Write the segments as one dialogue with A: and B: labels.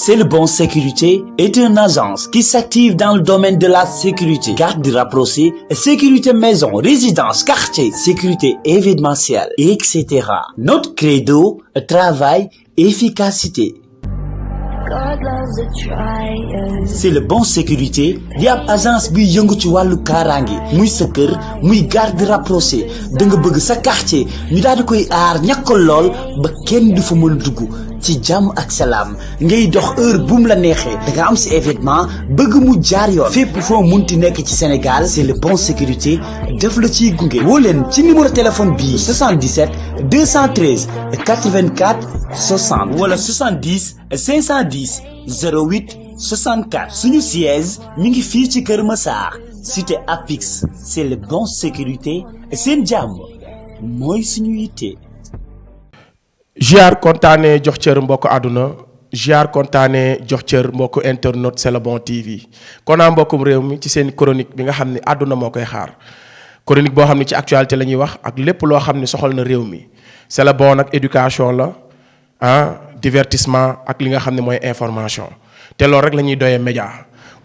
A: C'est le Bon Sécurité est une agence qui s'active dans le domaine de la sécurité, garde rapprochée, sécurité maison, résidence, quartier, sécurité événementielle, etc. Notre credo, travail, efficacité. C'est le Bon Sécurité di ab agence bi yëngu ci wàllu kaaraange muy sa kër muy garde rapproché da nga bëgg sa quartier ñu daal di koy aar ñàkkal lool ba kenn du fa mën dugg ci jàmm ak salaam ngay dox heure bu mu la neexee da nga am si événement bëgg mu jaar yoon fépp foo munti nekk ci Sénégal c'est le Bon Sécurité def la ciy gunge woo leen ci numéro téléphone bii 77 213 84 60 wala 70 510 08 64 suñu siège mi ngi fii ci Kër Massar cité Apix c'est le Bon Sécurité seen jàmm mooy suñu yitte.
B: Ziar kontaane jox cër mbokk àdduna ziar kontaane jox cër mbokk internet C'est le Bon TV kon naa mbokkum réew mi ci seen chronique bi nga xam ne àdduna moo koy xaar chronique boo xam ne ci actualité la ñuy wax ak lépp loo xam ne soxal na réew mi C'est le Bon nag éducation la divertissement ak li nga xam ne mooy information te loolu rek la ñuy doyee média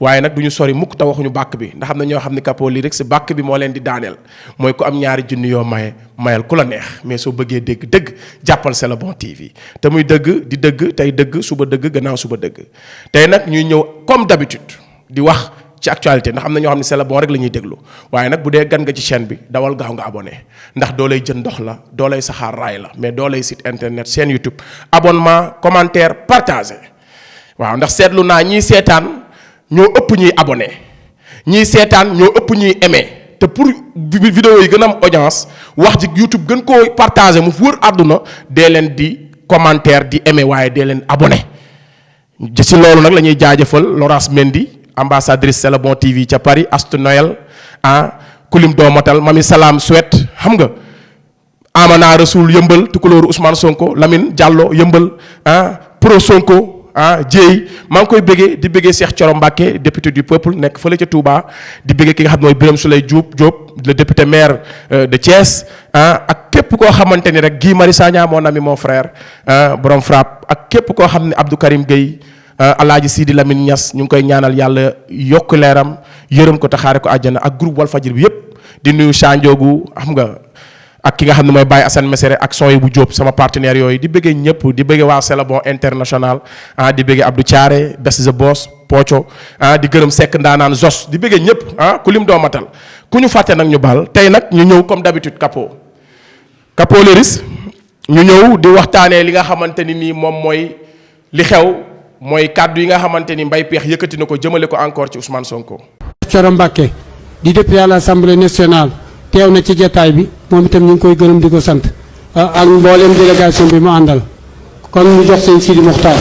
B: waaye nag du ñu sori mukk te waxuñu bàkk bi ndax xam ne ñoo xam ne Capo Lyrics bàkk bi moo leen di daaneel mooy ku am ñaari junni yoo mayal ku la neex mais soo bëggee dégg dëgg jàppal C'est le Bon TV te muy dëgg di dëgg tey dëgg suba dëgg gannaaw suba dëgg tey nag ñuy ñëw comme d'habitude di wax ci actualité ndax am na ñoo xam ne C'est le Bon rek la ñuy déglu waaye nag bu dee gan nga ci chaîne bi dawal gaaw nga abonné ndax doo lay jën ndox la doo lay saxaar raay la mais doo lay site internet chaîne YouTube abonnement commentaire partagé waaw ndax seetlu naa ñiy seetaan ñoo ëpp ñuy abonné ñiy seetaan ñoo ëpp ñuy aimé te pour vidéo yi gën a am audience wax ji YouTube gën koo partagé mu wër àdduna dee leen di commentaire di aimé waaye dee leen abonné ci loolu nag la ñuy jaajëfal Laurence Mendy ambassadrice C'est le Bon TV ca Paris Astou Noël Kulim Doomatal Mami Salam Suède xam nga Amana Rasoul yëmbal tukulóoru Ousmane Sonko Lamine Diallo yëmbal pro Sonko Dieye maa ngi koy bëggee di bëggee Cheikh Thioro Mbacké député du peuple nekk fële ca Touba di bëggee ki nga xam ne mooy Birame Souleye Diop le député maire de Thiès ak képp koo xamante ni rek Guy Marius Sagna mon ami mon frère borom frappe ak képp koo xam ne Abdou Karim Gueye Alaaji Sidi Lamine Niass ñu ngi koy ñaanal yàlla yokk leeram yërëm ko taxaare ko àjjana ak groupe Walfadjri bi yépp di nuyu Sanjoogu xam nga ak ki nga xam ne mooy Baye Assane Mesere ak Soye bu Diop sama partenaire yooyu di bëggee ñëpp di bëggee waa C'est le Bon international di bëggee Abdou Thiaré Best the Boss Pocho di gërëm Seck ndaanaan Zos di bëggee ñëpp ku lim doo matal ku ñu fàtte nag ñu baal tey nag ñu ñëw comme d'habitude Capo Lyrics ñu ñëw di waxtaanee li nga xamante ni nii moom mooy li xew mooy kàddu yi nga xamante ni Mbaye Pekh yëkkati na ko jëmale ko encore ci Ousmane Sonko.
C: Thioro Mbacké di député à l'Assemblée nationale teew na ci jataay bi moom itam ñu ngi koy gërëm di ko sant ak mbooleem délégation bi mu àndal kon ñu jox seen Sidi Mokhtar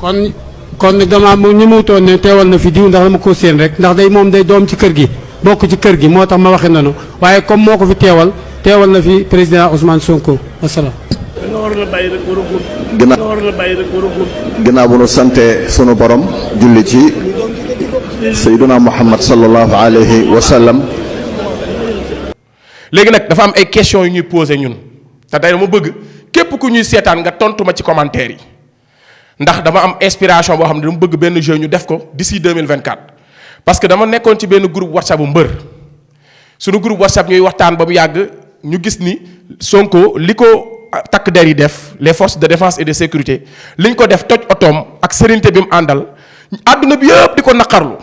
C: kon nag dama ñi mutoon ne teewal na fi diw ndax dama ko seen rek ndax day moom day doom ci kër gi bokk ci kër gi moo tax ma waxe nanu waaye comme moo ko fi teewal na fi président Ousmane Sonko wasalaam.
D: ginnaaw bu nu sante sunu borom julli ci sayyiduna Muhammad sallallahu alayhi wa sallam.
B: léegi nag dafa am ay questions yu ñuy posé ñun te tey dama bëgg képp ku ñuy seetaan nga tontu ma ci commentaire yi ndax dama am inspiration boo xam ne dama bëgg benn jeu ñu def ko d'ici 2024 parce que dama nekkoon ci benn groupe WhatsApp bu mbër sunu groupe WhatsApp ñuy waxtaan ba mu yàgg ñu gis ni Sonko li ko takk der yi def les forces de défense et de sécurité liñ ko def toj otoom ak sérénité bi mu àndal àdduna bi yëpp di ko naqarlu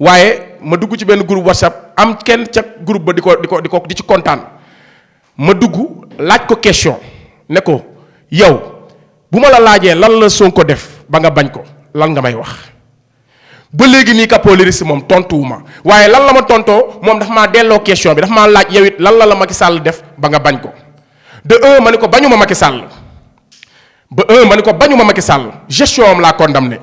B: waaye ma dugg ci benn groupe WhatsApp am kenn ca groupe ba di ci kontaan ma dugg laaj ko question ne ko yow bu ma la laajee lan la Sonko def ba nga bañ ko lan nga may wax ba léegi nii Capo Lyrics moom tontuwuma waaye lan la ma tontoo moom dafa maa delloo question bi dafa maa laaj yow it lan la Macky Sall def ba nga bañ ko de un ma ni ko bañuma Macky Sall gestion am laa condamné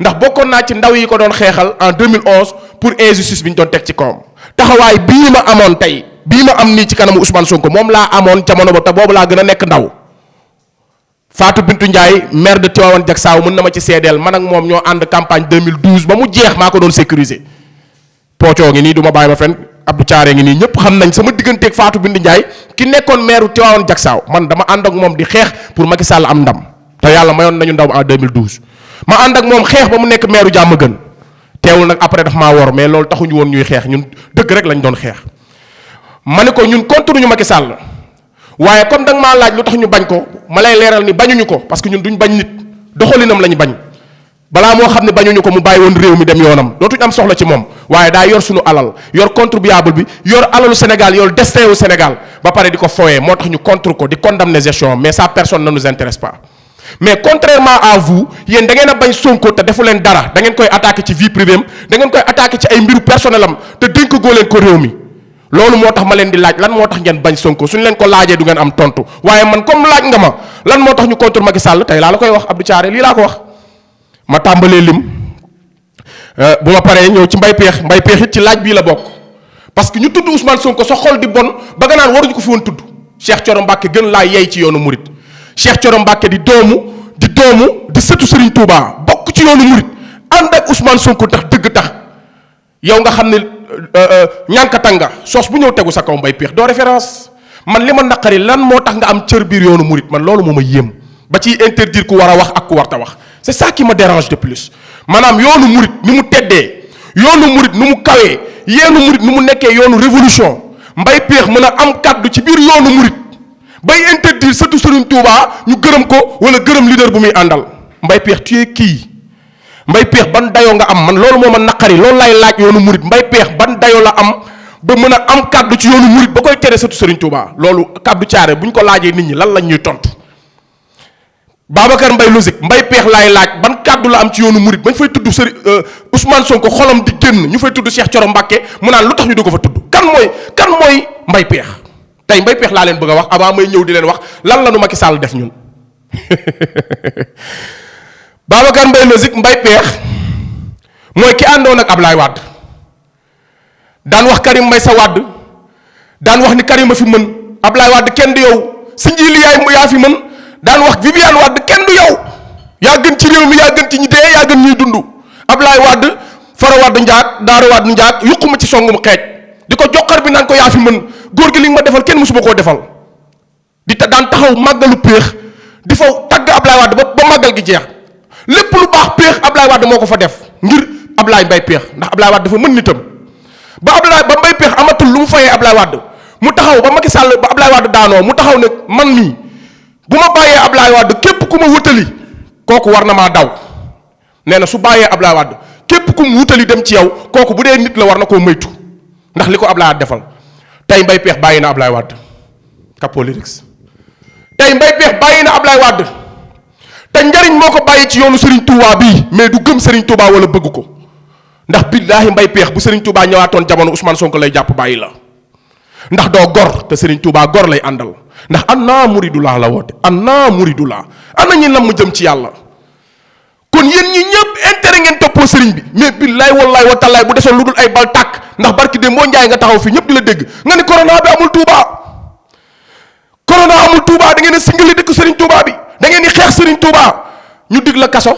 B: ndax bokkoon naa ci ndaw yi ko doon xeexal en 2011 pour injustice bi ñu doon teg ci kawam taxawaay bii ma amoon tey bii ma am nii ci kanamu Ousmane Sonko moom laa amoon jamono ba te boobu laa gën a nekk ndaw Fatou Bintou Ndiaye maire de Tivaouane Diacksao mën na ma ci seedeel man ak moom ñoo ànd campagne 2012 ba mu jeex maa ko doon sécuriser poocoo ngi nii du ma bàyyi ma fen Abdou Thiaré ngi nii ñëpp xam nañ sama digganteeg Fatou Bind Ndiaye ki nekkoon maire Tivaouane Diacksao man dama ànd ak moom di xeex pour Macky Sall am ndam te yàlla mayoon nañu ndam en 2012 ma ànd ak moom xeex ba mu nekk maire Diamaguène teewul nag après daf maa wor mais loolu taxuñu woon ñuy xeex ñun dëgg rek lañ doon xeex ma ne ko ñun contre ñu Macky Sall waaye comme da nga maa laaj lu tax ñu bañ ko ma lay leeral ni bañuñu ko parce que ñun duñ bañ nit doxalinam lañu bañ balaa moo xam ne bañuñu ko mu bàyyi woon réew mi dem yoonam dootuñ am soxla ci moom waaye daa yor suñu alal yor contribuable bi yor alalu Sénégal yor destin wu Sénégal ba pare di ko foyee moo tax ñu contre ko di condamner gestion mais ça personne ne nous intéresse pas mais contrairement à vous yéen da ngeen a bañ Sonko te defu leen dara da ngeen koy attaqué ci vie privée am da ngeen koy attaqué ci ay mbiru personnel am te dénk goo leen ko réew mi loolu moo tax ma leen di laaj lan moo tax ngeen bañ Sonko suñu leen ko laajee du ngeen am tontu waaye man comme laaj nga ma lan moo tax ñu contre Macky Sall tey laa la koy wax Abdou Thiaré lii laa ko wax ma tàmbalee lim bu ma paree ñëw ci mbay peex it ci laaj bii la bokk parce que ñu tudd Ousmane Sonko sa xol di bon ba nga naan waruñu ko fi woon tudd Cheikh Thioro Mbacké gën laa yey ci yoonu murit Cheikh Thioro Mbacké di doomu di sëtu Serigne Touba bokk ci yoonu murit ànd ak Ousmane Sonko tax dëgg tax yow nga xam ne ñànkatanga soos bu ñëw tegu sa kaw mbay peex doo référence man li ma naqari lan moo tax nga am cër biir yoonu murit man loolu moo ma yéem ba ciy interdire ku war a wax ak ku warta wax c'est ça qui me dérange de plus maanaam yoonu murit ni mu teddee yoonu murit ni mu kawee yoonu murit ni mu nekkee yoonu révolution mbay peex mën a am kàddu ci biir yoonu murit bay interdire surtout Serigne Touba ñu gërëm ko wala gërëm leader bu muy àndal mbay peex tu es kii mbay peex ban dayoo nga am man loolu moo ma naqari loolu lay laaj yoonu murit mbay peex ban dayoo la am ba mën a am kàddu ci yoonu murit ba koy tere surtout Serigne Touba loolu Abdou Thiaré bu ñu ko laajee nit ñi lan lañ ñuy tontu. Babacar Mbaye logique mbay peex laay laaj ban kàddu la am ci yoonu murit bañ fay tudd Ousmane Sonko xolam di génn ñu fay tudd Cheikh Thioro Mbacké mu naan lu tax ñu di ko fa tudd kan mooy mbay peex tey mbay peex laa leen bëgg a wax avant may ñëw di leen wax lan la nu Macky Sall def ñun Babacar Mbaye logique mbay peex mooy ki àndoon ak Ablaye Wade daan wax Karim Meïssa Wade daan wax ni Karim a fi mën Ablaye Wade kenn du yow si njiili yaa fi mën daan wax Viviane Wade kenn du yow yaa gën ci réew mi yaa gën ci ñi dee yaa gën ñuy dund Ablaye Wade Fara Wade njaag Daara Wade njaag yuquma ci songum xeej di ko joxar bi naan ko yaa fi mën góor gi li nga ma defal kenn mësuma koo defal di daan taxaw màggalu péex di fa tagg Ablaye Wade ba màggal gi jeex lépp lu baax péex Ablaye Wade moo ko fa def ngir Ablaye Mbaye péex ndax Ablaye Wade dafa mën nitam ba Mbaye péex amatul lu mu fayee Ablaye Wade mu taxaw ba Macky Sall ba Ablaye Wade daanoo mu taxaw ne man mii bu ma bàyyee Ablaye Wade képp ku ma wutali kooku war na maa daw nee na su bàyyee Ablaye Wade képp ku mu wutali dem ci yow kooku bu dee nit la war na koo moytu ndax li ko Ablaye Wade defal tey Mbaye peex bàyyi na Ablaye Wade Capo Lyrics tey Mbaye peex bàyyi na Ablaye Wade te njariñ moo ko bàyyi ci yoonu Serigne Touba bii mais du gëm Serigne Touba wala bëgg ko ndax billaahi Mbaye peex bu Serigne Touba ñëwaatoon jamono Ousmane Sonko lay jàpp bàyyi la ndax doo gor te Serigne Touba gor lay àndal ndax anna muridullah la woote anna muridullah ana ñi nam mu jëm ci yàlla kon yéen ñi ñëpp intérêt ngeen toppoo Serigne bi mais billaay wallaay wa tallaay bu desoon lu dul ay bal tàkk ndax barki de moo njaay nga taxaw fii ñëpp di la dégg nga ni corona bi amul Touba da ngeen a singali dëkk Serigne Touba bi da ngeen di xeex Serigne Touba ñu dig la kaso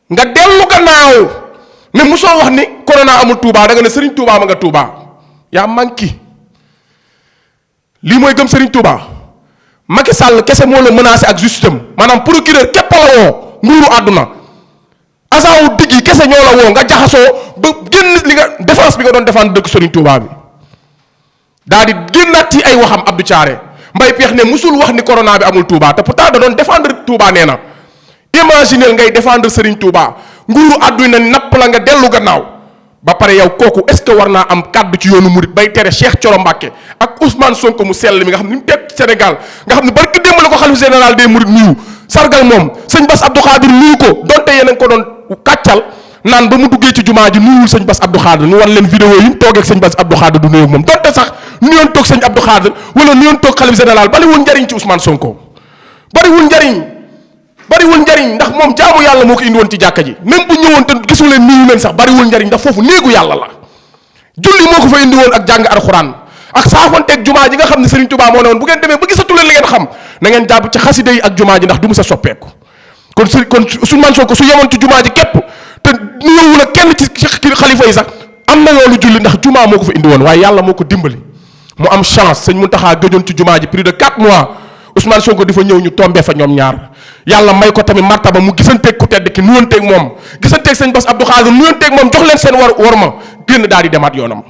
B: nga dellu gannaaw ne mosoo wax ni corona amul Touba da nga ne Serigne Touba ma nga Touba yaa manqué lii mooy gëm Serigne Touba Macky Sall kese moo la menacé ak justice am maanaam procureur képp la woo nguuru àdduna agent wu digg yi kese ñoo la woo nga jaxasoo ba génn li nga défense bi nga doon défendre dëkk Serigne Touba bi daal di génnaat ci ay waxam Abdou Thiaré Mbaye peex ne musul wax ni corona bi amul Touba te pourtant da doon défendre Touba nee na imaginez ngay défendre Serigne Touba nguuru àdduna napp la nga dellu gannaaw ba pare yow kooku est-ce que war naa am kàddu ci yoonu murit bay tere Cheikh Thioro Mbacké ak Ousmane Sonko mu sell mi nga xam ni mu teg Sénégal nga xam ne barki démb la ko xalifa général des mourides nuyu sargal moom sëñ Bass Abdou Khadir nuyu ko donte yéen a ngi ko doon kàccal naan ba mu duggee ci jumaa ji nuyuwul sëñ Bass Abdou Khadir ñu wan leen vidéo yi mu toogee ak sëñ Bass Abdou Khadir du nuyu ak moom donte sax nuyoon toog sëñ Abdou Khadir wala nuyoon toog xalifa général bariwul njariñ ci Ousmane Sonko bariwul njariñ ndax moom jaamu yàlla moo ko indi woon ci jàkka ji même bu ñëwoon te gisu leen nuyu leen sax bariwul njariñ ndax foofu néegu yàlla la julli moo ko fa indi woon ak jàng alxuraan ak saafonteeg jumaa ji nga xam ne Serigne Touba moo ne woon bu ngeen demee ba gisatu leen li ngeen xam na ngeen jàpp ci xasida yi ak jumaa ji ndax du mu sa soppeeku kon Ousmane Sonko su yemoon ci jumaa ji képp te nuyuwul ak kenn ci xalifa yi sax am na yoonu julli ndax jumaa moo ko fa indi woon waaye yàlla moo ko dimbali mu am chance sëñ Mountakha gëjoon ci jumaa ji plus de 4 mois Ousmane Sonko di fa ñëw ñu tombé fa ñoom ñaar yàlla may ko tamit martaba mu gisanteeg ku tedd ki nuyanteeg moom gisanteeg sëñ Bass Abdou Khadre nuyanteeg moom jox leen seen war ma génn daal di demaat yoonam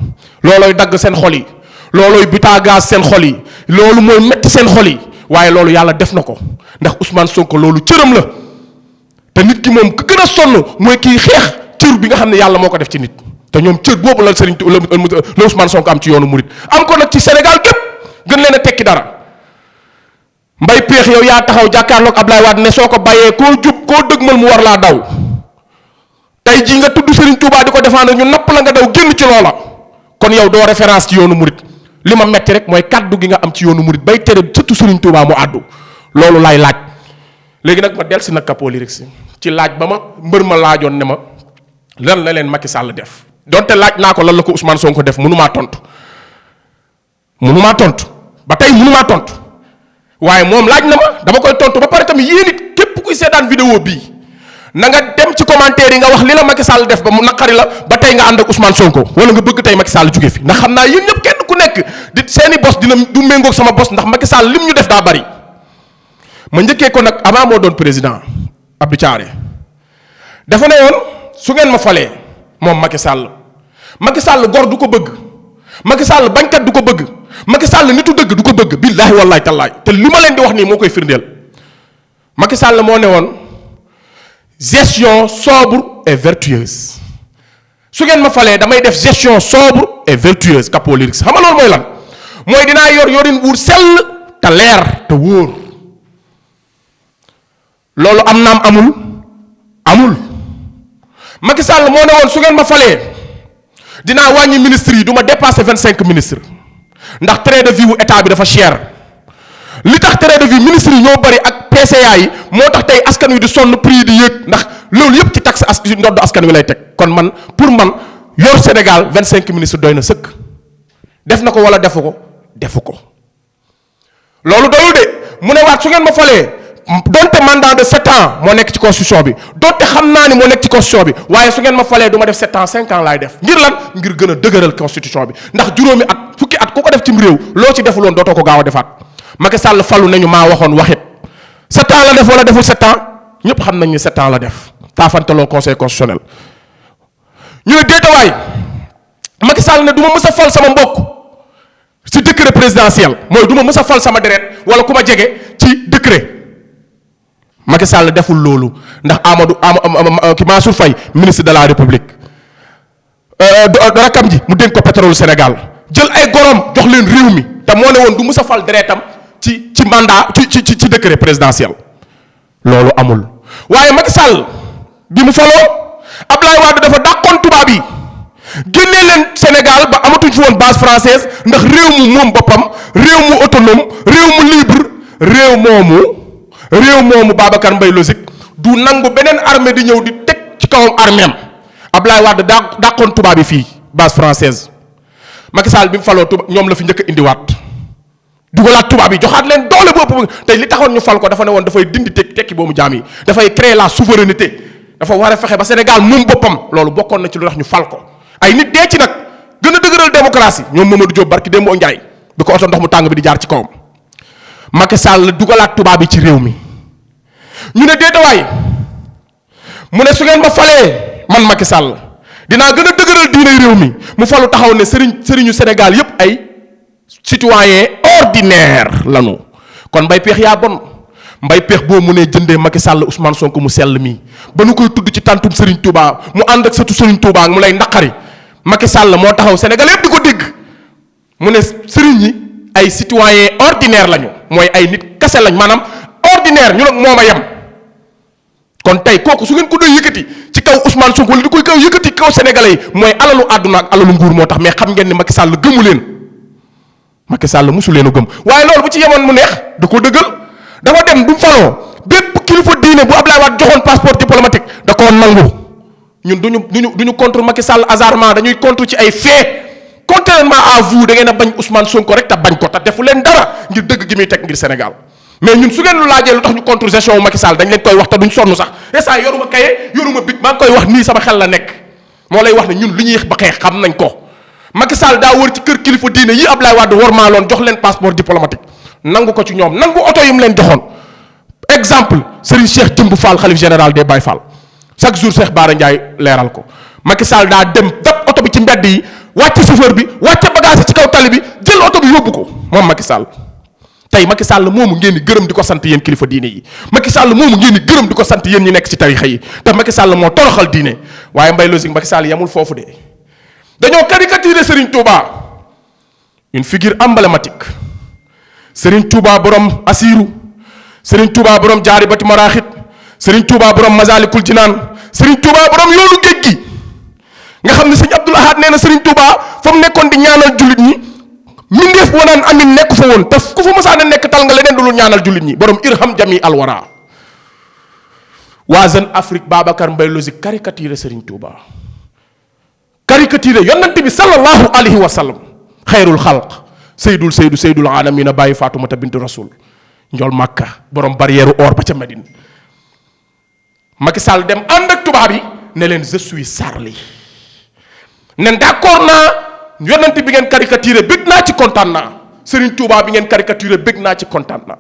B: loolooy dagg seen xol yi loolooy butaagaas seen xol yi loolu mooy metti seen xol yi waaye loolu yàlla def na ko ndax Ousmane Sonko loolu cëram la te nit ki moom ku gën a sonn mooy kii xeex cër bi nga xam ne yàlla moo ko def ci nit te ñoom cër boobu la Serigne la Ousmane Sonko am ci yoonu murit am ko nag ci Sénégal gépp gën leen a tekki dara mbay péex yow yaa taxaw jàkkaarloog Ablaye Wade ne soo ko bàyyee koo jub koo dëgmal mu war laa daw tey jii nga tudd Serigne Touba di ko défendre ñu napp la nga daw génn ci loola kon yow doo référence ci yoonu murit li ma metti rek mooy kaddu gi nga am ci yoonu murit bay tere surtout Serigne Touba mu àddu loolu laay laaj léegi nag ma del si nag Capo Lyrics ci laaj ba ma mbër ma laajoon ne ma lan la leen Macky Sall def donte laaj naa ko lan la ko Ousmane Sonko def mënumaa tontu ba tey mënumaa tontu waaye moom laaj na ma dama koy tontu ba pare tamit yéen it képp kuy seetaan vidéo bii na nga dem ci commentaire yi nga wax li la Macky Sall def ba mu naqari la ba tey nga ànd ak Ousmane Sonko wala nga bëgg tey Macky Sall jóge fi ndax xam naa yéen ñëpp kenn ku nekk di seeni bos dina du méngoog sama bos ndax Macky Sall lim ñu def daa bari ma njëkkee ko nag avant moo doon président Abdou Thiaré dafa ne woon su ngeen ma falee moom Macky Sall gor du ko bëgg Macky Sall bañkat du ko bëgg Macky Sall nitu dëgg du ko bëgg billaahi wallaahi tallaahi te li ma leen di wax nii moo koy firndeel Macky Sall moo ne woon gestion sobre et vertueuse su ngeen ma falee damay def gestion sobre et vertueuse Capo Lyrics xam nga loolu mooy lan mooy dinaa yorin wuur sell te leer te wóor loolu am naam amul Macky Sall moo ne woon su ngeen ma falee dinaa wàññi ministres yi du ma dépasser 25 ministres ndax train de vie wu état bi dafa cher li tax train de vie ministres yi ñoo bari ak PCA yi moo tax tey askan wi di sonn prix di yéeg ndax loolu yëpp ci taxe ndodd askan wi lay teg kon man pour man yor Sénégal 25 ministres doy na sëkk def na ko wala defu ko loolu doyul de mu ne waat su ngeen ma falee donte mandat de 7 ans moo nekk ci constitution bi donte xam naa ni moo nekk ci constitution bi waaye su ngeen ma falee du ma def 7 ans 5 ans laay def ngir lan ngir gën a dëgëral constitution bi ndax juróomi at fukki at ku ko def cim réew loo ci defuloon dootoo ko gaaw a defaat Macky Sall falu nañu maa waxoon waxit 7 ans la def wala deful 7 ans ñëpp xam nañ ni 7 ans la def taafantaloo conseil constitutionnel ñu ne déetawaay Macky Sall ne du ma mës a fal sama mbokk ci décret présidentiel mooy du ma mës a fal sama deret wala ku ma jege ci décret Macky Sall deful loolu ndax ki Mansour Faye ministre de la République rakam ji mu dénk ko pétrole Sénégal jël ay gorom jox leen réew mi te moo ne woon du mës a fal deretam ci mandat ci décret présidentiel loolu amul waaye Macky Sall bi mu faloo Ablaye Wade dafa dàqoon tubaab yi génnee leen Sénégal ba amatuñ fi woon base française ndax réew mu moom boppam réew mu autonome réew mu libre réew moomu Babacar Mbaye logique du nangu beneen armée di ñëw di teg ci kawam armée am Ablaye Wade dàqoon tubaab yi fii base française Macky Sall bi mu faloo ñoom la fi njëkk a indiwaat dugalaat tubaab yi joxaat leen doole boobu tey li taxoon ñu fal ko dafa ne woon dafay dindi tekki boobu jaam yi dafay créer la souveraineté dafa war a fexe ba Sénégal moom boppam loolu bokkoon na ci lu tax ñu fal ko ay nit dee ci nag gën a dëgëral démocratie ñoom Mamadou Diop barki Demba Ndiaye bi ko oto ndox mu tàng bi di jaar ci kawam Macky Sall dugalaat tubaab yi ci réew mi ñu ne déetawaay mu ne su ngeen ma falee man Macky Sall dinaa gën a dëgëral diine réew mi mu falu taxaw ne sëriñu Sénégal yépp ay citoyen ordinaire lanu kon mbay peex yaa bon mbay peex boo mu ne jëndee Macky Sall Ousmane Sonko mu sell mii ba nu koy tudd ci tàntum Serigne Touba mu ànd ak sëtu Serigne Touba mu lay naqari Macky Sall moo taxaw Sénégal yépp di ko dégg mu ne sëriñ ñi ay citoyen ordinaire lañu mooy ay nit kase lañ maanaam ordinaire ñu nag moom a yem kon tey kooku su ngeen ko doon yëkkati ci kaw Ousmane Sonko wala di koy kaw yëkkati kaw sénégalais yi mooy alalu àdduna ak alalu nguur moo tax mais xam ngeen ni Macky Sall gëmu leen Macky Sall musu leen a gëm waaye loolu bu ci yemoon mu neex da ko dëggal dafa dem du faloo bépp kilifa diine bu Ablaye Wade joxoon passeport diplomatique da koo nangu ñun duñu contre Macky Sall hasardement dañuy contre ci ay fait contrairement à vous da ngeen a bañ Ousmane Sonko rek te bañ ko te defu leen dara ngir dëgg gi muy teg ngir Sénégal mais ñun su ngeen lu laajee lu tax ñu contre gestion Macky Sall dañ leen koy wax te duñ sonn sax instant yoruma kaye yoruma bit maa ngi koy wax nii sama xel la nekk moo lay wax ne ñun li ñuy ba xeex xam nañ ko. Macky Sall daa wër ci kër kilifa diine yi Ablaye Wade wormaaloon jox leen passeport diplomatique nangu ko ci ñoom nangu oto yi mu leen joxoon exemple Serigne Cheikh Jëmb Fall xalif général des Baye Fall chaque jour Cheikh Bara Ndiaye leeral ko Macky Sall daa dem dab oto bi ci mbedd yi wàcce chauffeur bi wàcce bagage ci kaw tali bi jël oto bi yóbbu ko moom Macky Sall. tey Macky Sall moomu ngeen di gërëm di ko sant yéen kilifa diine yi Macky Sall moomu ngeen di gërëm di ko sant yéen ñi nekk ci tarixa yi te Macky Sall moo toroxal diine waaye mbay logique Macky Sall yamul foofu de dañoo caricaturer Serigne Touba une figure emblématique Serigne Touba borom Assirou Serigne Touba borom jaari bati maraaxit Serigne Touba borom Masalikul Jinaan Serigne Touba borom yoonu géej gi nga xam ne sëñ Abdoul Ahad nee na Serigne Touba fa mu nekkoon di ñaanal jullit ñi mindeef boo naan amin nekk fa woon te ku fa mësaan a nekk tal nga leneen du lu ñaanal jullit ñi borom irham jami alwara waa Jeune Afrique Babacar Mbaye logique caricature Serigne Touba caricature yonent bi sallallahu alayhi wa sallam xayrul xalq seydul alamina bàyyi Faatumata bintu rasul njol Makka borom barrière or ba ca Medine Macky Sall dem ànd ak tubaab yi ne leen je suis Charlie nen d'accord naa yonent bi ngeen caricature bëgg naa ci kontaan naa Serigne Touba bi ngeen caricature bëgg naa ci kontaan naa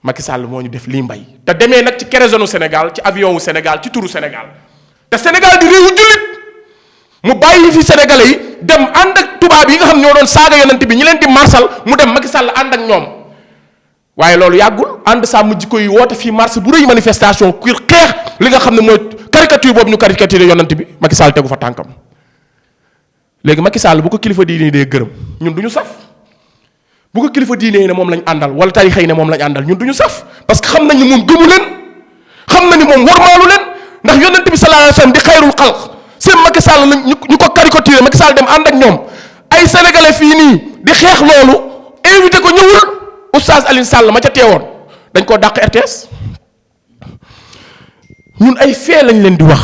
B: Macky Sall moo ñu def lii mbay te demee nag ci kérézonu Sénégal ci avion wu Sénégal ci turu Sénégal te Sénégal di réewu jullit mu bàyyi fi Sénégalais yi dem ànd ak tubaab yi nga xam ñoo doon saaga yonent bi ñi leen di marsal mu dem Macky Sall ànd ak ñoom waaye loolu yàggul ànd sàmm jikko yi woote fii marche bu rëy manifestation kuy xeex li nga xam ne mooy caricature boobu ñu caricature yonent bi Macky Sall tegu fa tànkam léegi Macky Sall bu ko kilifa diine dee gërëm ñun du ñu saf bu ko kilifa diine ne moom lañ àndal wala tarixa yi ne moom lañ àndal ñun du ñu saf parce que xam nañ ne moom gëmu leen xam na ni moom warmaalu leen ndax yonent bi sallallahu alayhi wasallam di xayrul xalq seen Macky Sall ñu ko caricature Macky Sall dem ànd ak ñoom ay sénégalais fii nii di xeex loolu invité ko ñëwul oustaz Alioune Sall ma ca teewoon dañ koo dàq RTS ñun ay fee lañ leen di wax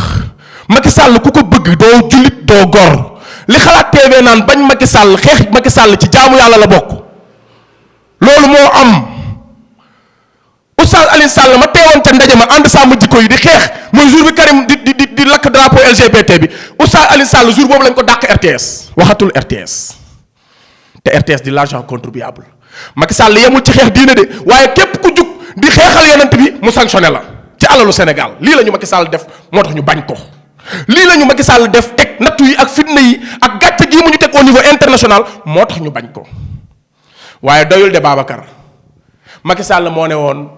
B: Macky Sall ku ko bëgg doo jullit doo gor li xalaat TV naan bañ Macky Sall xeex Macky Sall ci jaamu yàlla la bokk loolu moo am oustaz Alioune Sall ma teewoon ca ndaje ma ànd sàmm jikko yi di xeex mooy jour bi Karim di lakk drapeau LGBT bi oustaz Alioune Sall jour boobu lañ ko dàq RTS waxatul RTS te RTS di l'argent contribuable Macky Sall yemul ci xeex diine de waaye képp ku jug di xeexal yonent bi mu sanctionné la ci alalu Sénégal lii la ñu Macky Sall def moo tax ñu bañ ko lii la ñu Macky Sall def teg nattu yi ak fitna yi ak gàcce gii mu ñu teg au niveau international moo tax ñu bañ ko waaye doyul de Babacar Macky Sall moo ne woon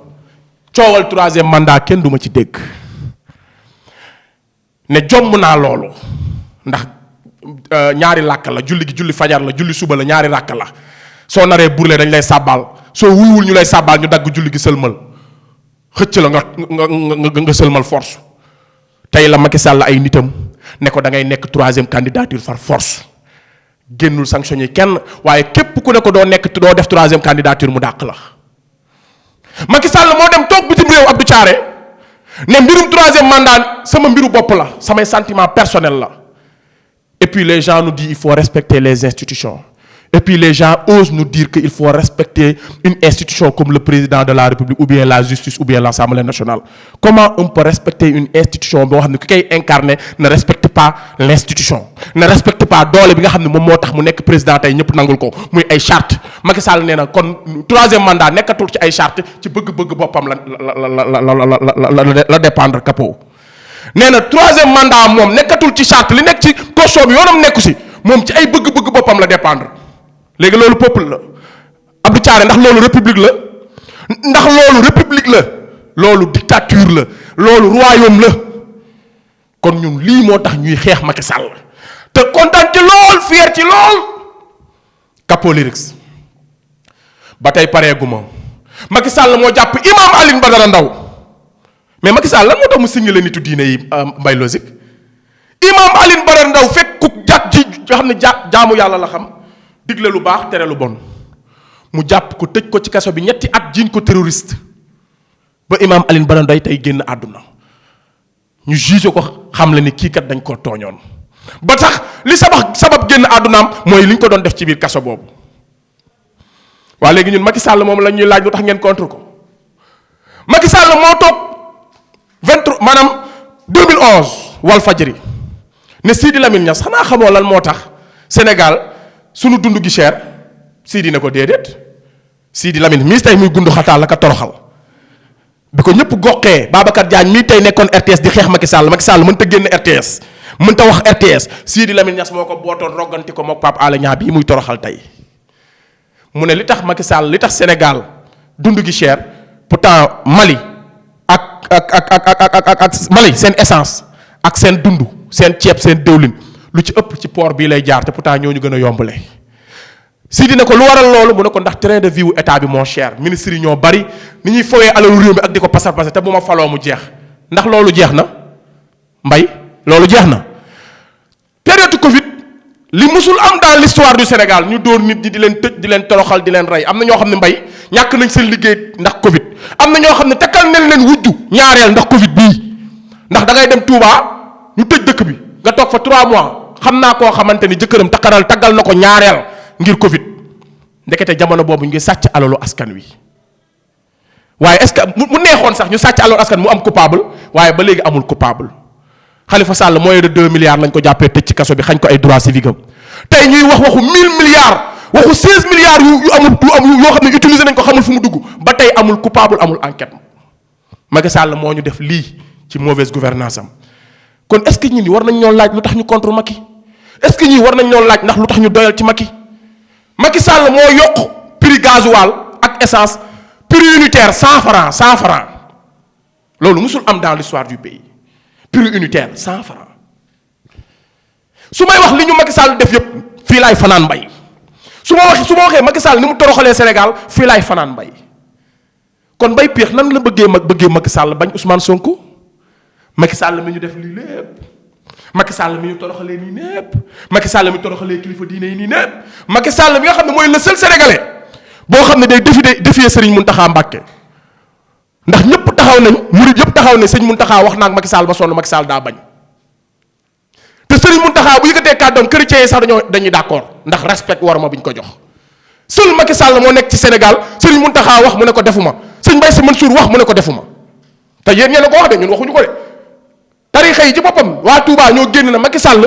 B: coowal 3e mandat kenn du ma ci dégg ne jomm naa loolu ndax ñaari làkk la julli gi julli fajar la julli suba la ñaari ràkk la soo naree burle dañ lay sàbbaal soo wuyuwul ñu lay sàbbaal ñu dagg julli gi sëlmal xëcc la nga sëlmal force tey la Macky Sall ay nitam ne ko da ngay nekk 3e candidature par force génnul sanctionné kenn waaye képp ku ne ko doo def 3e candidature mu dàq la Macky Sall moo dem toog bitim réew Abdou Thiaré ne mbirum 3e mandat sama mbiru bopp la samay sentiment personnel la et puis les gens nous disent il faut respecter les institutions et puis les gens osent nous dire qu'il faut respecter une institution comme le président de la République ou bien la justice ou bien l'Assemblée nationale. Comment on peut respecter une institution boo xam ne ki koy incarner ne respecte pas l'institution ne respecte pas doole bi nga xam ne moom moo tax mu nekk président tey ñëpp nangul ko muy ay charte Macky Sall nee na kon 3e mandat nekkatul ci ay charte ci bëgg-bëgg boppam la dépendre capot nee na 3e mandat moom nekkatul ci charte li nekk ci caution bi yoonam nekku si moom ci ay bëgg-bëgg boppam la dépendre léegi loolu peuple la Abdou Thiaré ndax loolu république la ndax loolu république la loolu dictature la loolu royaume la kon ñun lii moo tax ñuy xeex Macky Sall te kontaan ci lool fier ci lool Capo Lyrics ba tey pareeguma Macky Sall moo jàpp imam Alioune Badara Ndao mais Macky Sall lan moo tax mu singale nitu diine yi mbay logique imam Alioune Badara Ndao fekk ku jàpp ji nga xam ne jaamu yàlla la xam digle lu baax tere lu bon mu jàpp ko tëj ko ci kaso bi ñetti at jiiñ ko terroriste ba imam Alioune Badara Ndao tey génn àdduna ñu juge ko xam le ni kii kat dañ koo tooñoon ba tax li sabab génn àddunaam mooy li ñu ko doon def ci biir kaso boobu waa léegi ñun Macky Sall moom la ñuy laaj lu tax ngeen contre ko Macky Sall moo toog 23 maanaam 2011 Walfadjri ne Sidi Lamine Niass xanaa xamoo lan moo tax Sénégal sunu dund gi cher Sidi ne ko déedéet Sidi Lamine mii tey muy gundu xataal la ka toroxal bi ko ñëpp goqee Babacar Diagne mii tey nekkoon RTS di xeex Macky Sall mënta génn RTS mënta wax RTS Sidi Lamine Niass moo ko bootoon rogganti ko mook Pape Alé Niang bii muy toroxal tey mu ne li tax Macky Sall li tax Sénégal dund gi cher pourtant Mali ak Mali seen essence ak seen dund seen ceeb seen dëwlin lu ci ëpp ci port bii lay jaar te pourtant ñoo ñu gën a yombale. Sidi ne ko lu waral loolu mu ne ko ndax train de vie wu état bi moo cher ministre yi ñoo bari ni ñuy fowee alalu réew mi ak di ko pasar pasar te bu ma faloo mu jeex ndax loolu jeex na mbay loolu jeex na. période Covid li musul am dans l'histoire du Sénégal ñu dóor nit ñi di leen tëj di leen toroxal di leen rey am na ñoo xam ne mbay ñàkk nañ seen liggéey ndax Covid am na ñoo xam ne takkal nañ leen wujju ñaareel ndax Covid bii ndax da ngay dem Touba ñu tëj dëkk bi nga toog fa 3 mois xam naa koo xamante ni jëkkëram taggal na ko ñaareel ngir Covid ndekete jamono boobu ñu ngi sàcc alalu askan wi waaye est-ce que mu neexoon sax ñu sàcc alalu askan mu am coupable waaye ba léegi amul coupable Khalifa Sall moins de 2 milliards lañ ko jàppee tëj ci kaso bi xañ ko ay droits civiques am tey ñuy wax waxu 1000 milliards waxu 16 milliards yu amul yoo xam ne utiliser nañ ko xamul fu mu dugg ba tey amul coupable amul enquête Macky Sall moo ñu def lii ci mauvaise gouvernance am kon est-ce que ñun war nañ ñoo laaj lu tax ñu contre Macky est-ce que ñii war nañ ñoo laaj ndax lu tax ñu doyal ci Macky Sall moo yokk prix gasoil ak essence prix unitaire 100 francs loolu musul am dans l'histoire du pays prix unitaire 100 francs su may wax li ñu Macky Sall def yëpp fii laay fanaan mbay su ma waxee Macky Sall ni mu toroxalee Sénégal fii laay fanaan mbay kon mbay péex nan la bëggee Macky Sall bañ Ousmane Sonko Macky Sall mi ñu def lii lépp Macky Sall mi ñu toroxalee nii népp Macky Sall mi toroxalee kilifa diine yi nii népp Macky Sall mi nga xam ne mooy le seul sénégalais boo xam ne day défier Serigne Mountakha Mbacké ndax ñëpp taxaw nañ murid yëpp taxaw ne Serigne Mountakha wax naa ak Macky Sall ba sonn Macky Sall daa bañ te Serigne Mountakha bu yëkkatee kàddoom chrétiens yi sax dañuy d'accord ndax respect war ma bi ñu ko jox seul Macky Sall moo nekk ci Sénégal Serigne Mountakha wax mu ne ko defuma Serigne Mbaye Sy Mansour wax mu ne ko defuma te yéen ñee ko wax de ñun waxuñu ko de tarixa yi ci boppam waa Touba ñoo génn na Macky Sall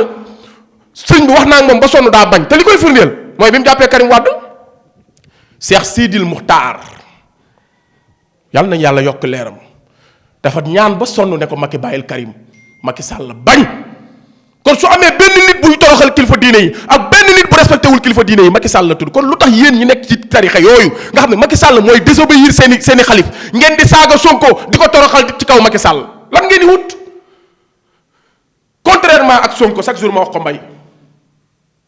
B: sëñ bi wax naa ak moom ba sonn daa bañ te li koy firndeel mooy bi mu jàppee Karim Wade Cheikh Sidil Muxtaar yàlla nañ yàlla yokk leeram dafa ñaan ba sonn ne ko Macky bàyyil Karim Macky Sall bañ kon su amee benn nit buy toroxal kilifa diine yi ak benn nit bu respecté wul kilifa diine yi Macky Sall la tudd kon lu tax yéen ñi nekk ci tarixa yooyu nga xam ne Macky Sall mooy désobéir seeni xalif ngeen di saaga Sonko di ko toroxal ci kaw Macky Sall lan ngeen di wut contrairement ak Sonko chaque jour ma wax ko mbay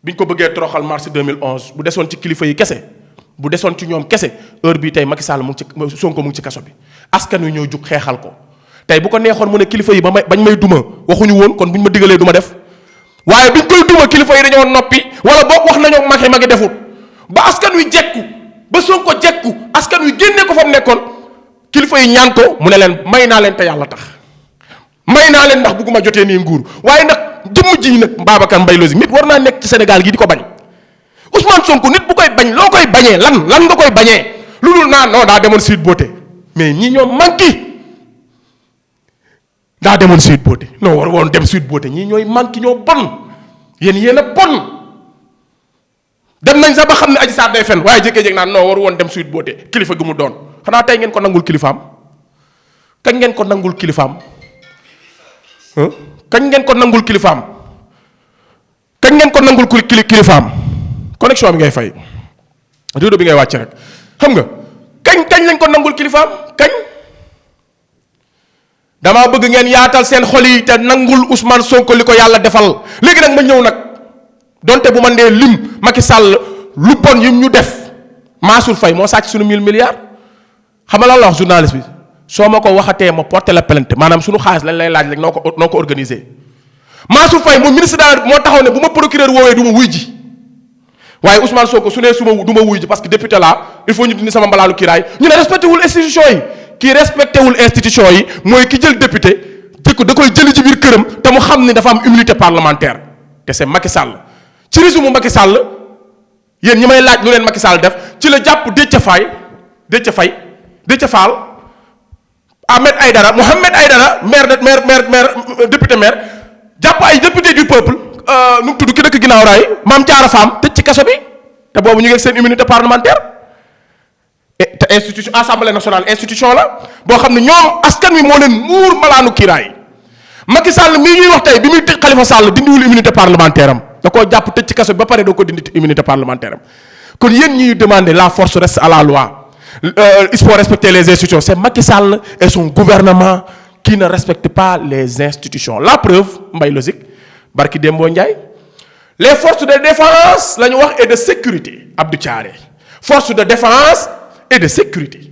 B: biñ ko bëggee toroxal mars 2011 bu desoon ci kilifa yi kese bu desoon ci ñoom kese heure bii tey Macky Sall mu ngi ci Sonko mu ngi ci kaso bi askan wi ñoo jug xeexal ko tey bu ko neexoon mu ne kilifa yi bañ may duma waxuñu woon kon buñ ma digalee duma def waaye biñ koy duma kilifa yi dañoo noppi wala boog wax nañoo Macky defut ba askan wi jekku ba Sonko jekku askan wi génne ko fa mu nekkoon kilifa yi ñaan ko mu ne leen may naa leen te yàlla tax may naa leen ndax bugguma jotee nii nguur waaye nag jëmm ji nag Babacar Mbaye Lozi nit war naa nekk ci Sénégal gi di ko bañ Ousmane Sonko nit bu koy bañ loo koy bañee lan nga koy bañee lu dul naa non daa demoon Sweet Beauté mais ñi ñoo manqué daa demoon Sweet Beauté non war woon dem Sweet Beauté ñii ñooy manqué ñoo bon yéen a bon dem nañ sax ba xam ne Adji Sarr day fen waaye jékkee-jékki naan non war woon dem Sweet Beauté kilifa gi mu doon xanaa tey ngeen ko nangul kilifaam kañ ngeen ko nangul kilifaam kañ ngeen ko nangul kilifaam kañ ngeen ko nangul kilifaam connexion bi ngay fay réew bi ngay wàcc rek xam nga kañ lañ ko nangul kilifaam kañ damaa bëgg ngeen yaatal seen xol yi te nangul Ousmane Sonko li ko yàlla defal léegi nag ma ñëw nag donte bu man dee lim Macky Sall lu bon yi ñu def Mansour Faye moo sàcc suñu 1000 milliards xam nga lan la wax journaliste bi soo ma ko waxatee ma porté la plainte maanaam suñu xaalis lañ lay laaj rek noo ko organisé Mansour Faye moom ministre daal moo taxaw ne bu ma procureur woowee du ma wuy ji waaye Ousmane Sonko su nee du ma wuy ji parce que député laa il faut ñu dindi sama mbalaalu kiiraay ñu ne respecté wul institution yi kii respecté wul institution yi mooy ki jël député da koy jëli ci biir këram te mu xam ne dafa am immunité parlementaire te c'est Macky Sall ci résumé Macky Sall yéen ñi may laaj lu leen Macky Sall def ci la jàpp Déthié Fall Ahmed Aïdara Mohamed Aïdara maire député maire jàpp ay député du peuple nu mu tudd ki dëkk ginnaaw raay Mame Diarra Fam tëj ci kaso bi te boobu ñu ngi ak seen immunité parlementaire te institution assemblée nationale institution la boo xam ne ñoom askan wi moo leen muur malaanu kiiraay Macky Sall mii ñuy wax tey bi muy tëj Khalifa Sall dindiwul immunité parlementaire am da koo jàpp tëj ci kaso bi ba pare doo ko dindi immunité parlementaire am kon yéen ñuy demander la force reste à la loi il faut respecter les institutions c'est Macky Sall et son gouvernement qui ne respectent pas les institutions la preuve mbay logique barki Dembo Ndiaye les forces de défense la ñu wax et de sécurité Abdou Thiaré force de défense et de sécurité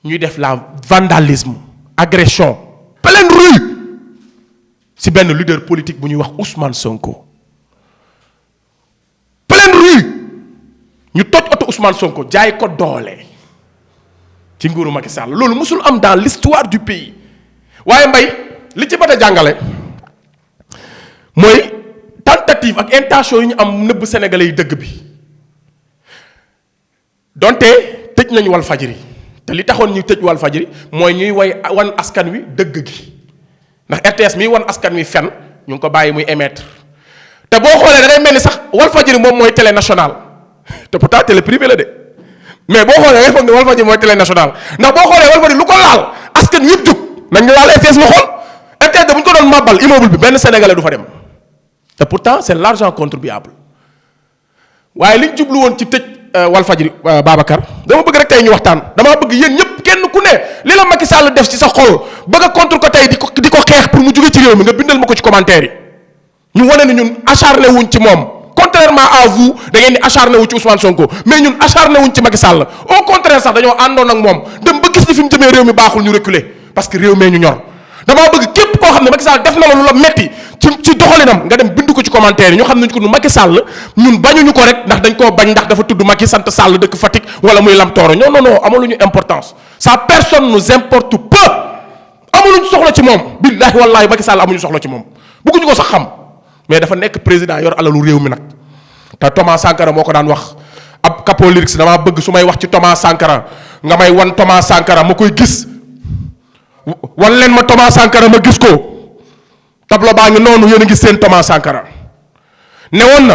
B: ñuy def la vandalisme agression pleine rue si benn leader politique bu ñuy wax Ousmane Sonko pleine rue ñu toj oto Ousmane Sonko jaay ko doole ci nguuru Macky Sall loolu musul am dans l'histoire du pays waaye mbay li ci bat a jàngale mooy tentative ak intention yi ñu am nëbb sénégalais yi dëgg bi donte tëj nañu wal fajiri te li taxoon ñu tëj wal fajiri mooy ñuy wan askan wi dëgg gi ndax RTS mi wan askan wi fen ñu ngi ko bàyyi muy émettre te boo xoolee da ngay mel ni sax wal fajiri moom mooy télé national te pourtant télé privé la de mais boo xoolee ngay foog ne wal fajiri mooy télé national ndax boo xoolee wal fajiri lu ko laal askan yëpp jug nañ ñu laal RTS ñu xool RTS da bu ñu ko doon màbbal immeuble bi benn sénégalais du fa dem te pourtant c'est l'argent contribuable waaye liñ jublu woon ci tëj Walfadjri Babacar dama bëgg rek tey ñu waxtaan damaa bëgg yéen ñëpp kenn ku ne li la Macky Sall def ci sa xol bëgg a contre ko tey di ko xeex pour mu jóge ci réew mi nga bindal ma ko ci commentaire yi ñu wane ni ñun acharné wuñ ci moom contrairement à vous da ngeen di acharné wu ci Ousmane Sonko mais ñun acharné wuñ ci Macky Sall au contraire sax dañoo àndoon ak moom dem ba gis ni fi mu jëmee réew mi baaxul ñu reculer parce que réew mee ñu ñor damaa bëgg képp koo xam ne Macky Sall def na la lu la metti ci doxalinam nga dem bind ko ci commentaire yi ñu xam ne ko nu Macky Sall ñun bañuñu ko rek ndax dañ koo bañ ndax dafa tudd Macky sant Sall dëkk Fatick wala muy Lamtoro non non non amaluñu importance sa personne nous importe peu amaluñu soxla ci moom billaahi wallaahi Macky Sall amuñu soxla ci moom bëgguñu ko sax xam mais dafa nekk président yor alalu réew mi nag te Thomas Sankara moo ko daan wax ab Capo Lyrics damaa bëgg su may wax ci Thomas Sankara nga may wan Thomas Sankara ma koy gis wan leen ma Thomas Sankara ma gis ko tableau baa ngi noonu yéen a ngi seen Thomas Sankara ne woon na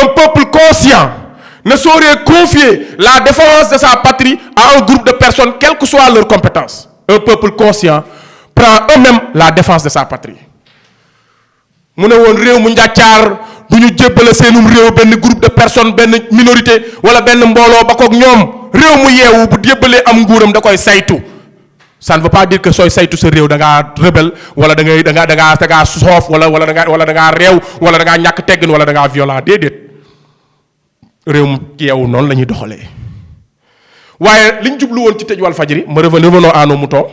B: un peuple conscient ne saurait confier la défense de sa patrie à un groupe de personnes quelles que soient leurs compétences un peuple conscient prend eux-mêmes la défense de sa patrie mu ne woon réew mu njàccaar du ñu jébbale seenum réew benn groupe de personnes benn minorité wala benn mbooloo ba kook ñoom réew mu yeewu bu jébbalee am nguuram da koy saytu ça ne veut pas dire que sooy saytu sa réew da ngaa rebelle wala da ngaa soof wala da ngaa réew wala da ngaa ñàkk teggin wala da ngaa violent déedéet réew mu yeewu noonu la ñuy doxalee waaye li ñu jublu woon ci tëj Walfadjri ma revenons à nos moutons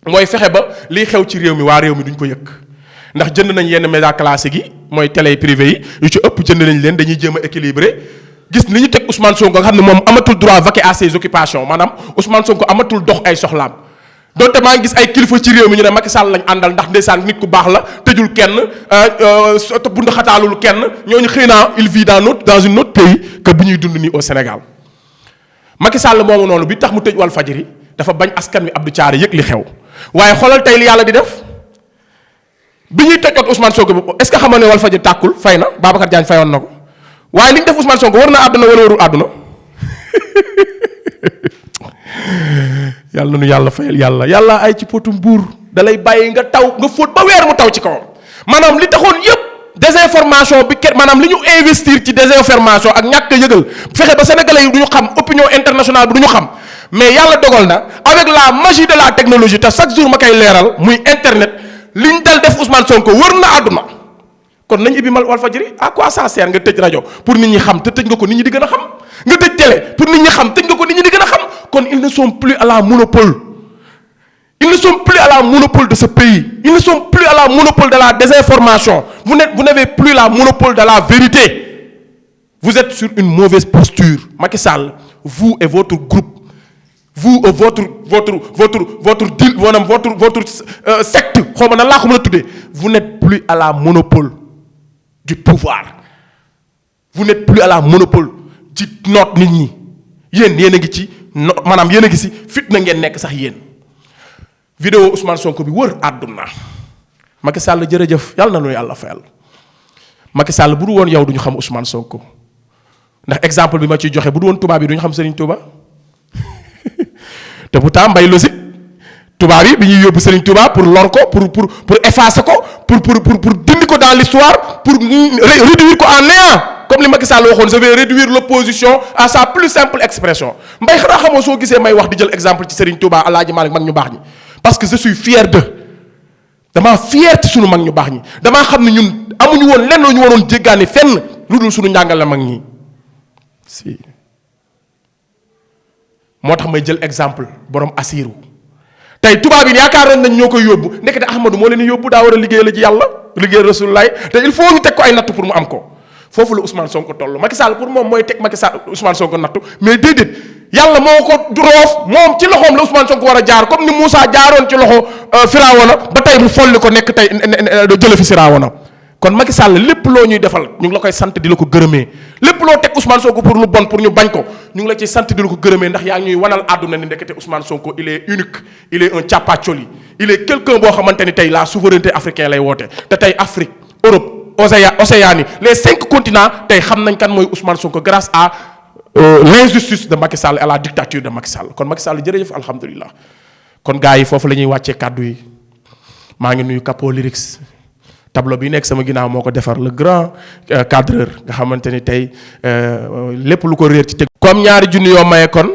B: mooy fexe ba liy xew ci réew mi waa réew mi duñ ko yëg ndax jënd nañ yenn médias classiques yi mooy télé privé yi yu ci ëpp jënd nañ leen dañuy jéem a équilibré gis li ñu teg Ousmane Sonko nga xam ne moom amatul droit vaquer à ses occupations maanaam Ousmane Sonko amatul dox ay soxlaam donte maa ngi gis ay kilifa ci réew mi ñu ne Macky Sall lañ àndal ndax ndeysaan nit ku baax la tëjul kenn bund xataalul kenn ñooñu xëy naa il vit dans un autre pays que bi ñuy dund nii au Sénégal Macky Sall moomu noonu bi tax mu tëj Walfadjri dafa bañ askan wi Abdou Thiaré yëg li xew waaye xoolal tey li yàlla di def bi ñuy tëjoon Ousmane Sonko bi est-ce que xamoon ne Walfadjri tàkkul fay na Babacar Diagne fayoon na ko waaye li ñu def Ousmane Sonko war na àdduna wala warul àdduna yàlla na nu yàlla fayal yàlla ay ci potum buur da lay bàyyi nga taw nga fóot ba weer mu taw ci kawam maanaam li taxoon yépp désinformation bi maanaam li ñu investir ci désinformation ak ñàkk a yëgal fexe ba sénégalais yi du ñu xam opinion internationale bi du ñu xam mais yàlla dogal na avec la magie de la technologie te chaque jour ma koy leeral muy internet li ñu dal def Ousmane Sonko wër na àdduna kon nañ ibbi Walfadjri à quoi ça sert nga tëj rajo pour nit ñi xam te tëj nga ko nit ñi di gën a xam nga tëj télé pour nit ñi xam tëj nga ko nit ñi di gën a xam kon ils ne sont plus à la monopole ils ne sont plus à la monopole de ce pays ils ne sont plus à la monopole de la désinformation vous n'avez plus la monopole de la vérité vous êtes sur une mauvaise posture Macky Sall vous et votre groupe vous et votre secte xaw ma nan laa ko mën a tuddee vous n'êtes plus à la monopole du pouvoir vous n'êtes plus à la monopole ci noot nit ñi yéen a ngi ci maanaam yéen a ngi si fit na ngeen nekk sax yéen vidéo Ousmane Sonko bi wër àdduna Macky Sall jërëjëf yàlla na nu yàlla fayal Macky Sall bu du woon yow duñu xam Ousmane Sonko ndax exemple bi ma ciy joxe bu du woon tubaab yi duñu xam Serigne Touba te pourtant mbay logique tubaab yi bi ñuy yóbbu Serigne Touba pour lor ko pour effacer ko pour dindi ko dans l'histoire pour réduire ko en néant comme li Macky Sall waxoon je vais réduire l'opposition à sa plus simple expression mbay xanaa xamoo soo gisee may wax di jël exemple ci Serigne Touba Alaaji Malick mag ñu baax ñi parce que je suis fier d'eux damaa fier ci sunu mag ñu baax ñi damaa xam ne ñun amuñu woon lenn lu ñu waroon jéggaani fenn lu dul sunu njàngale mag ñi si moo tax may jël exemple borom Assirou tey tubaab yi yaakaar nañ ñoo koy yóbbu ndekete Ahmadou moo leen di yóbbu daa war a liggéey la ci yàlla liggéey Rasulullaay te il faut ñu teg ko ay natt pour mu am ko foofu la Ousmane Sonko toll Macky Sall pour moom mooy teg Macky Sall Ousmane Sonko nattu mais déedéet yàlla moo ko roof moom ci loxoom la Ousmane Sonko war a jaar comme ni Moussa jaaroon ci loxo Firawona ba tey mu folli ko nekk tey jële fi Firawona kon Macky Sall lépp loo ñuy defal ñu ngi la koy sant di la ko gërëmee lépp loo teg Ousmane Sonko pour lu bon pour ñu bañ ko ñu ngi la ciy sant di la ko gërëmee ndax yaa ngi ñuy wanal àdduna ni ndekete Ousmane Sonko il est unique il est un càppaacoli il est quelqu'un boo xamante ni tey la souveraineté africaine lay woote te tey Afrique Europe Océanie les 5 continents tey xam nañ kan mooy Ousmane Sonko grâce à l'injustice de Macky Sall et la dictature de Macky Sall kon Macky Sall jërëjëf alhamdulilah kon gars yi foofu la ñuy wàccee kàddu yi maa ngi nuyu Capo Lyrics tableau bi nekk sama ginnaaw moo ko defar le grand cadreur nga xamante ni tey lépp lu ko réer ci teg comme ñaari junni yoo maye kon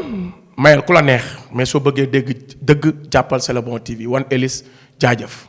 B: mayel ku la neex mais soo bëggee dégg dëgg jàppal C'est le bon TV One Ellis jaajëf